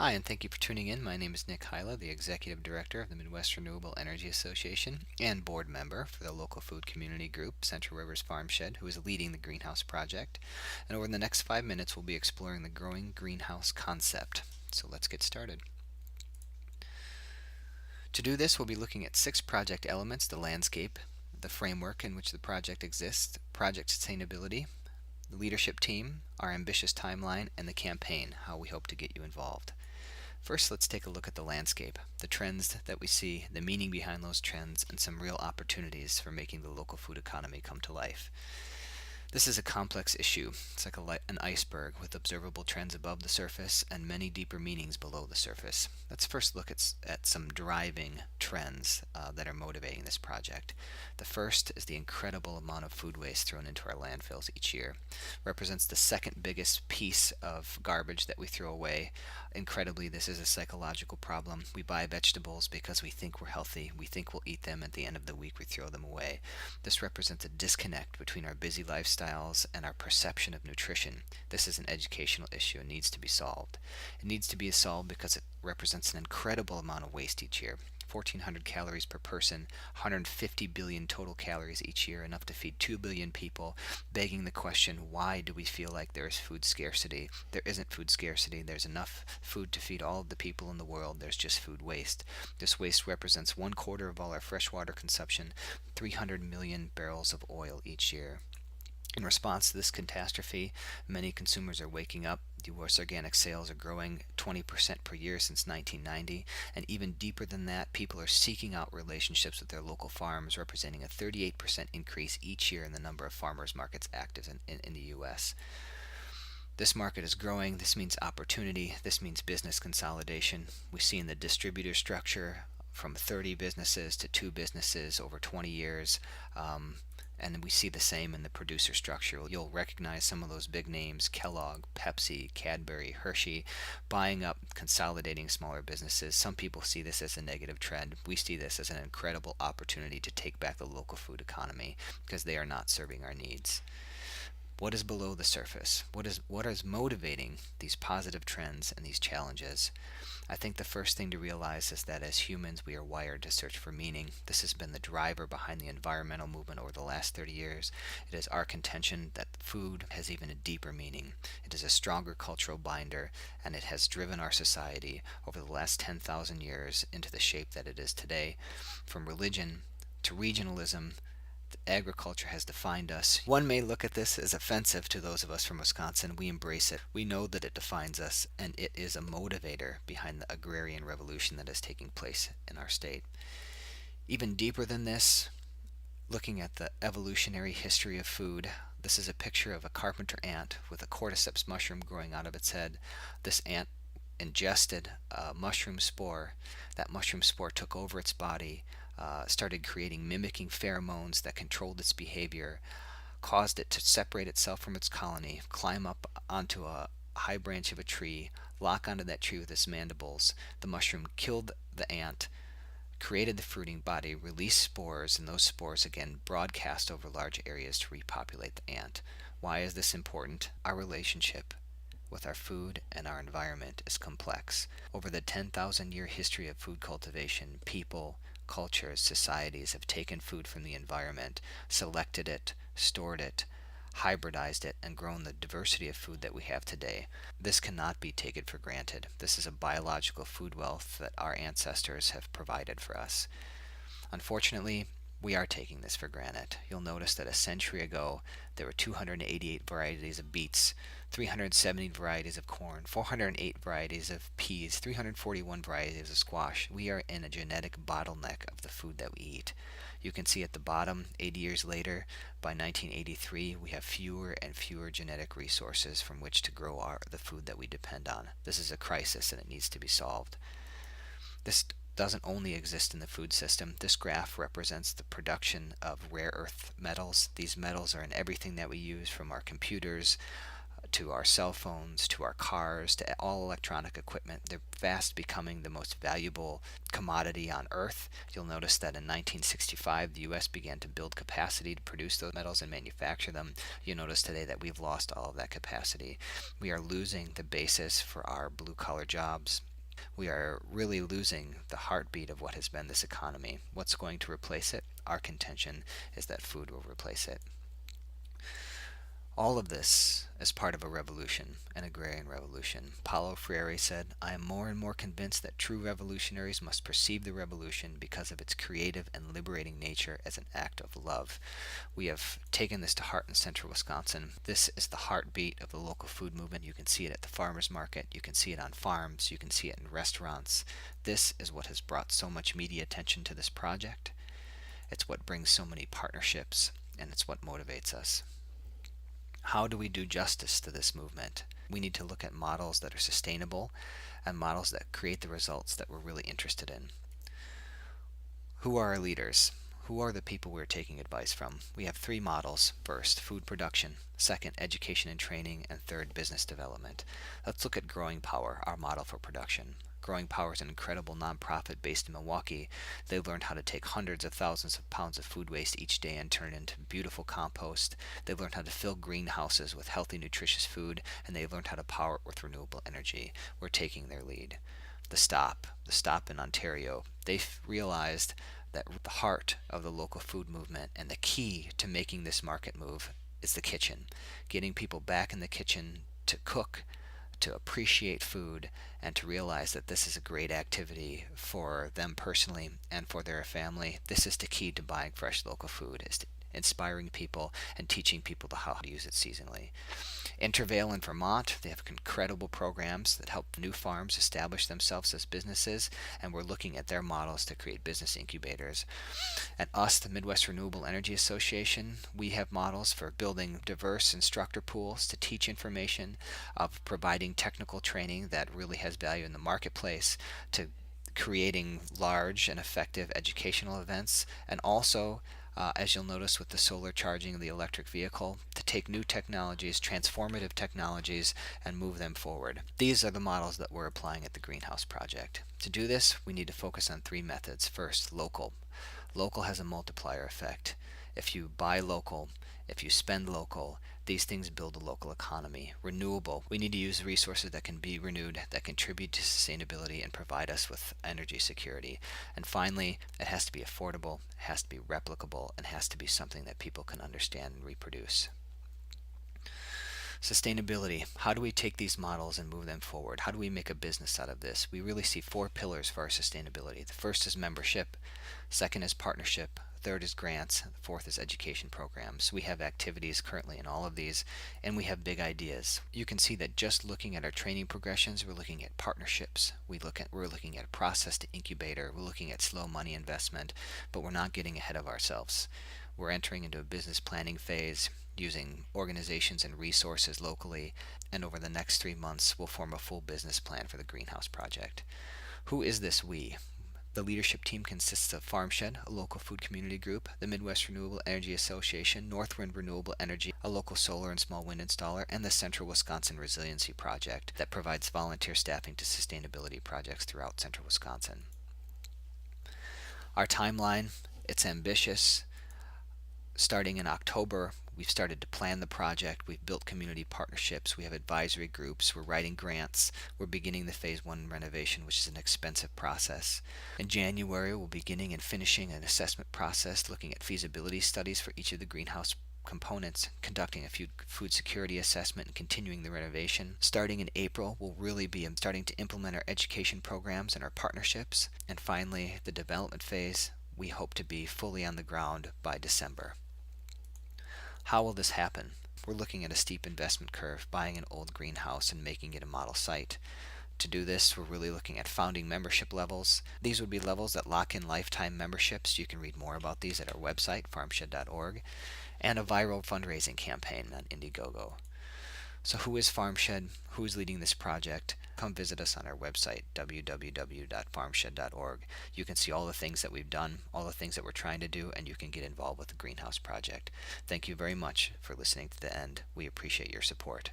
Hi, and thank you for tuning in. My name is Nick Hyla, the Executive Director of the Midwest Renewable Energy Association and board member for the local food community group, Central Rivers Farm Shed, who is leading the greenhouse project. And over the next 5 minutes, we'll be exploring the growing greenhouse concept. So let's get started. To do this, we'll be looking at 6 project elements: the landscape, the framework in which the project exists, project sustainability, the leadership team, our ambitious timeline, and the campaign, how we hope to get you involved. First, let's take a look at the landscape, the trends that we see, the meaning behind those trends, and some real opportunities for making the local food economy come to life. This is a complex issue. It's like an iceberg with observable trends above the surface and many deeper meanings below the surface. Let's first look at some driving trends that are motivating this project. The first is the incredible amount of food waste thrown into our landfills each year. Represents the second biggest piece of garbage that we throw away. Incredibly, this is a psychological problem. We buy vegetables because we think we're healthy. We think we'll eat them. At the end of the week, we throw them away. This represents a disconnect between our busy lifestyles and our perception of nutrition. This is an educational issue and needs to be solved. It needs to be solved because it represents an incredible amount of waste each year. 1,400 calories per person, 150 billion total calories each year, enough to feed 2 billion people, begging the question, why do we feel like there is food scarcity? There isn't food scarcity. There's enough food to feed all of the people in the world. There's just food waste. This waste represents 1/4 of all our freshwater consumption, 300 million barrels of oil each year. In response to this catastrophe, many consumers are waking up. U.S. organic sales are growing 20% per year since 1990, and even deeper than that, people are seeking out relationships with their local farms, representing a 38% increase each year in the number of farmers markets active in the U.S. This market is growing. This means opportunity. This means business consolidation. We see in the distributor structure from 30 businesses to 2 businesses over 20 years. And we see the same in the producer structure. You'll recognize some of those big names: Kellogg, Pepsi, Cadbury, Hershey, buying up, consolidating smaller businesses. Some people see this as a negative trend. We see this as an incredible opportunity to take back the local food economy because they are not serving our needs. What is below the surface? What is motivating these positive trends and these challenges? I think the first thing to realize is that as humans, we are wired to search for meaning. This has been the driver behind the environmental movement over the last 30 years. It is our contention that food has even a deeper meaning. It is a stronger cultural binder, and it has driven our society over the last 10,000 years into the shape that it is today. From religion to regionalism, agriculture has defined us. One may look at this as offensive to those of us from Wisconsin. We embrace it. We know that it defines us, and it is a motivator behind the agrarian revolution that is taking place in our state. Even deeper than this, looking at the evolutionary history of food, this is a picture of a carpenter ant with a cordyceps mushroom growing out of its head. This ant ingested a mushroom spore. That mushroom spore took over its body, started mimicking pheromones that controlled its behavior, caused it to separate itself from its colony, climb up onto a high branch of a tree, lock onto that tree with its mandibles. The mushroom killed the ant, created the fruiting body, released spores, and those spores again broadcast over large areas to repopulate the ant. Why is this important? Our relationship with our food and our environment is complex. Over the 10,000-year history of food cultivation, people, cultures, societies have taken food from the environment, selected it, stored it, hybridized it, and grown the diversity of food that we have today. This cannot be taken for granted. This is a biological food wealth that our ancestors have provided for us. Unfortunately, we are taking this for granted. You'll notice that a century ago, there were 288 varieties of beets, 370 varieties of corn, 408 varieties of peas, 341 varieties of squash. We are in a genetic bottleneck of the food that we eat. You can see at the bottom, 80 years later, by 1983, we have fewer and fewer genetic resources from which to grow the food that we depend on. This is a crisis and it needs to be solved. This doesn't only exist in the food system. This graph represents the production of rare earth metals. These metals are in everything that we use, from our computers to our cell phones, to our cars, to all electronic equipment. They're fast becoming the most valuable commodity on Earth. You'll notice that in 1965, the U.S. began to build capacity to produce those metals and manufacture them. You'll notice today that we've lost all of that capacity. We are losing the basis for our blue-collar jobs. We are really losing the heartbeat of what has been this economy. What's going to replace it? Our contention is that food will replace it. All of this is part of a revolution, an agrarian revolution. Paulo Freire said, "I am more and more convinced that true revolutionaries must perceive the revolution because of its creative and liberating nature as an act of love." We have taken this to heart in central Wisconsin. This is the heartbeat of the local food movement. You can see it at the farmers market, you can see it on farms, you can see it in restaurants. This is what has brought so much media attention to this project. It's what brings so many partnerships, and it's what motivates us. How do we do justice to this movement? We need to look at models that are sustainable and models that create the results that we're really interested in. Who are our leaders? Who are the people we're taking advice from? We have three models. First, food production. Second, education and training. And third, business development. Let's look at Growing Power, our model for production. Growing Power is an incredible nonprofit based in Milwaukee. They've learned how to take hundreds of thousands of pounds of food waste each day and turn it into beautiful compost. They've learned how to fill greenhouses with healthy, nutritious food, and they've learned how to power it with renewable energy. We're taking their lead. The Stop in Ontario, they've realized that the heart of the local food movement and the key to making this market move is the kitchen. Getting people back in the kitchen to cook, to appreciate food, and to realize that this is a great activity for them personally and for their family. This is the key to buying fresh local food, is inspiring people and teaching people how to use it seasonally. Intervale in Vermont, they have incredible programs that help new farms establish themselves as businesses, and we're looking at their models to create business incubators. At us, the Midwest Renewable Energy Association, we have models for building diverse instructor pools to teach information, of providing technical training that really has value in the marketplace, to creating large and effective educational events, and also as you'll notice with the solar charging of the electric vehicle, to take new technologies, transformative technologies, and move them forward. These are the models that we're applying at the Greenhouse Project. To do this, we need to focus on three methods. First, local. Local has a multiplier effect. If you buy local, if you spend local, these things build a local economy. Renewable, we need to use resources that can be renewed, that contribute to sustainability and provide us with energy security. And finally, it has to be affordable, it has to be replicable, and has to be something that people can understand and reproduce. Sustainability. How do we take these models and move them forward? How do we make a business out of this? We really see four pillars for our sustainability. The first is membership, second is partnership, third is grants, the fourth is education programs. We have activities currently in all of these, and we have big ideas. You can see that just looking at our training progressions, we're looking at partnerships, we're looking at process to incubator, we're looking at slow money investment, but we're not getting ahead of ourselves. We're entering into a business planning phase, using organizations and resources locally, and over the next 3 months we'll form a full business plan for the Greenhouse Project. Who is this we? The leadership team consists of Farmshed, a local food community group, the Midwest Renewable Energy Association, Northwind Renewable Energy, a local solar and small wind installer, and the Central Wisconsin Resiliency Project that provides volunteer staffing to sustainability projects throughout central Wisconsin. Our timeline, it's ambitious. Starting in October, we've started to plan the project, we've built community partnerships, we have advisory groups, we're writing grants, we're beginning the phase 1 renovation, which is an expensive process. In January, we'll be beginning and finishing an assessment process looking at feasibility studies for each of the greenhouse components, conducting a food security assessment, and continuing the renovation. Starting in April, we'll really be starting to implement our education programs and our partnerships. And finally, the development phase, we hope to be fully on the ground by December. How will this happen? We're looking at a steep investment curve, buying an old greenhouse and making it a model site. To do this, we're really looking at founding membership levels. These would be levels that lock in lifetime memberships. You can read more about these at our website, farmshed.org, and a viral fundraising campaign on Indiegogo. So who is Farmshed? Who is leading this project? Come visit us on our website, www.farmshed.org. You can see all the things that we've done, all the things that we're trying to do, and you can get involved with the Greenhouse Project. Thank you very much for listening to the end. We appreciate your support.